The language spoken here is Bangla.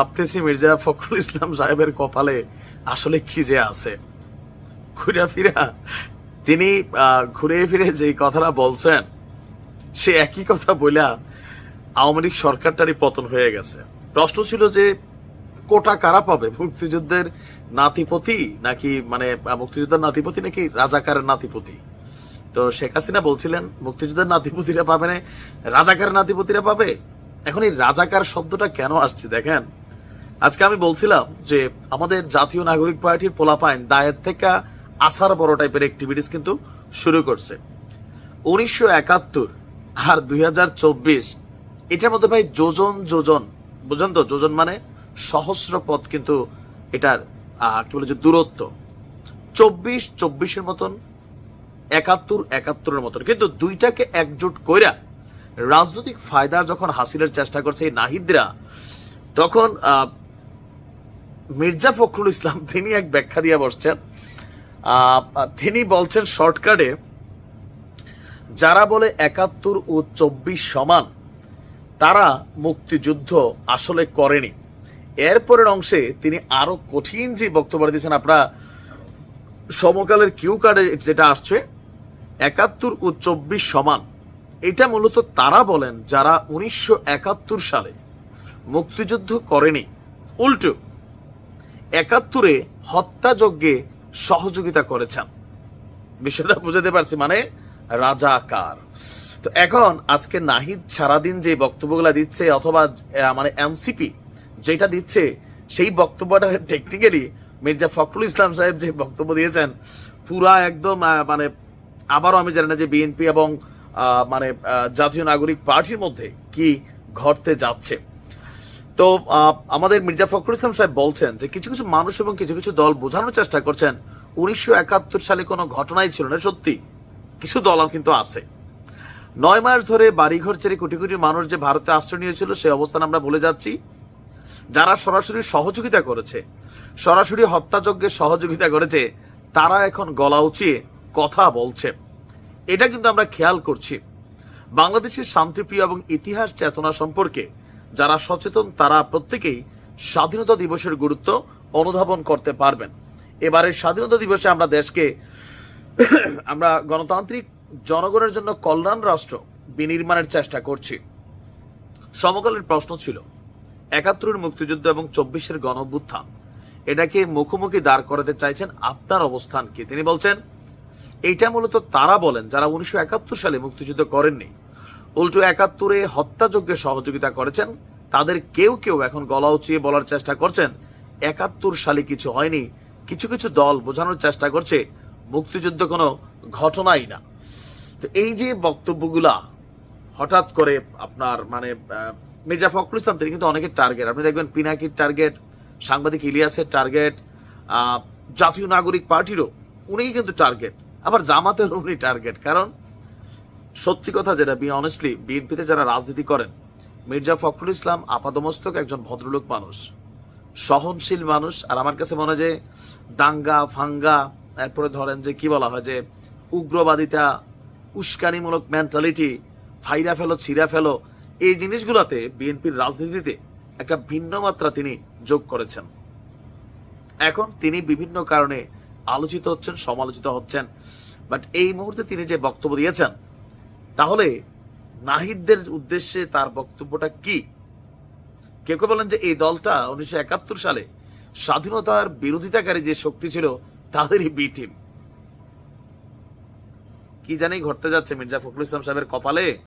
ভাবতেছি মির্জা ফখরুল ইসলাম সাহেবের কপালে আসলে কি যে আছে। ঘুরে ফিরা তিনি ঘুরে ফিরে যে কথাটা বলছেন, সে একই কথা বইলা আওয়ামী লীগ সরকারটারই পতন হয়ে গেছে। প্রশ্ন ছিল যে কোটা কারা পাবে, মুক্তিযুদ্ধের নাতিপতি নাকি মানে মুক্তিযুদ্ধের নাতিপতি নাকি রাজাকারের নাতিপতি? তো শেখ হাসিনা বলছিলেন মুক্তিযুদ্ধের নাতিপতিরা পাবে না, রাজাকারের নাতিপতিরা পাবে। এখন এই রাজাকার শব্দটা কেন আসছে দেখেন, আজকে আমি বলছিলাম যে আমাদের জাতীয় নাগরিক পার্টির পোলাপাইন দায়ের থেকে আসার বড় টাইপের অ্যাক্টিভিটিস কিন্তু শুরু করছে। 1971 আর 2024 এটার মধ্যে ভাই যোজন যোজন, বুঝেন তো, যোজন মানে সহস্র পথ কিন্তু এটার কি বলে যে দূরত্ব। 24-24-এর মতন, 71-71-এর মতন, কিন্তু দুইটাকে একজোট কইরা রাজনৈতিক ফায়দার যখন হাসিলের চেষ্টা করছে এই নাহিদরা, তখন মির্জা ফখরুল ইসলাম তিনি এক ব্যাখ্যা দিয়ে বসছেন। তিনি বলছেন শর্টকাটে, যারা বলে 71 ও 24 সমান তারা মুক্তিযুদ্ধ আসলে করেনি। এরপরের অংশে তিনি আরো কঠিন যে বক্তব্য দিয়েছেন, আপনারা সমকালের কিউ কার্ডে যেটা আসছে 71 ও 24 সমান, এটা মূলত তারা বলেন যারা 1971 সালে মুক্তিযুদ্ধ করেনি, উল্টো 71-এ হত্যাযজ্ঞে সহযোগিতা করেছেন। বিষয়টা বুঝাতে পারছি, মানে রাজাকার। তো এখন আজকে নাহিদ সারাদিন যে বক্তব্যগুলা দিচ্ছে, অথবা মানে এনসিপি যেটা দিচ্ছে, সেই বক্তব্যটা টেকনিক্যালি মির্জা ফখরুল ইসলাম সাহেব যে বক্তব্য দিয়েছেন পুরা একদম মানে আবারও আমি জানি না যে বিএনপি এবং মানে জাতীয় নাগরিক পার্টির মধ্যে কি ঘটতে যাচ্ছে। তো আমাদের মির্জা ফখরুল ইসলাম সাহেব বলছেন যে কিছু কিছু মানুষ এবং কিছু কিছু দল বোঝানোর চেষ্টা করছেন 1971 সালে কোনো ঘটনাই ছিল না। সত্যি কিছু দল কিন্তু আছে। 9 মাস ধরে বাড়িঘর ছেড়ে কোটি কোটি মানুষ যে ভারতে আশ্রয় নিয়েছিল, সেই অবস্থান আমরা বলে যাচ্ছি। যারা সরাসরি সহযোগিতা করেছে, সরাসরি হত্যাযজ্ঞে সহযোগিতা করেছে, তারা এখন গলা উঁচিয়ে কথা বলছে। এটা কিন্তু আমরা খেয়াল করছি। বাংলাদেশের শান্তিপ্রিয় এবং ইতিহাস চেতনা সম্পর্কে যারা সচেতন, তারা প্রত্যেকেই স্বাধীনতা দিবসের গুরুত্ব অনুধাবন করতে পারবেন। এবারের স্বাধীনতা দিবসে আমরা দেশকে আমরা গণতান্ত্রিক জনগণের জন্য কল্যাণ রাষ্ট্র বিনির্মাণের চেষ্টা করছি। সমকালের প্রশ্ন ছিল 71-এর মুক্তিযুদ্ধ এবং 24-এর গণঅভ্যুত্থান, এটাকে মুখোমুখি দাঁড় করাতে চাইছেন, আপনার অবস্থান কি? তিনি বলছেন এইটা মূলত তারা বলেন যারা 1971 সালে মুক্তিযুদ্ধ করেননি, উল্টো 71-এ হত্যাযজ্ঞে সহযোগিতা করেছেন, তাদের কেউ কেউ এখন গলা উঁচিয়ে বলার চেষ্টা করছেন 71 সালে কিছু হয়নি। কিছু কিছু দল বোঝানোর চেষ্টা করছে মুক্তিযুদ্ধ কোনো ঘটনাই না। তো এই যে বক্তব্যগুলা হঠাৎ করে আপনার মানে মির্জা ফখরুল ইসলাম তিনি কিন্তু অনেকের টার্গেট। আপনি দেখবেন পিনাকির টার্গেট, সাংবাদিক ইলিয়াসের টার্গেট, জাতীয় নাগরিক পার্টিরও উনিই কিন্তু টার্গেট, আবার জামাতের উনি টার্গেট। কারণ সত্যি কথা যেটা, অনেস্টলি বিএনপিতে যারা রাজনীতি করেন, মির্জা ফখরুল ইসলাম আপাদমস্তক একজন ভদ্রলোক মানুষ, সহনশীল মানুষ। আর আমার কাছে মনে হয় যে দাঙ্গা ফাঙ্গা, এরপরে ধরেন যে কি বলা হয় যে উগ্রবাদিতা, উস্কানিমূলক মেন্টালিটি, ফাইরা ফেলো ছিঁড়া ফেলো, এই জিনিসগুলোতে বিএনপির রাজনীতিতে একটা ভিন্ন মাত্রা তিনি যোগ করেছেন। এখন তিনি বিভিন্ন কারণে আলোচিত হচ্ছেন, সমালোচিত হচ্ছেন। বাট এই মুহূর্তে তিনি যে বক্তব্য দিয়েছেন, তাহলে নাহিদদের উদ্দেশ্যে তার বক্তব্যটা কি? কেউ কেউ বলেন যে এই দলটা 1971 সালে স্বাধীনতার বিরোধিতাকারী যে শক্তি ছিল, তাদেরই বি টিম। কি জানি ঘটতে যাচ্ছে মির্জা ফখরুল ইসলাম সাহেবের কপালে।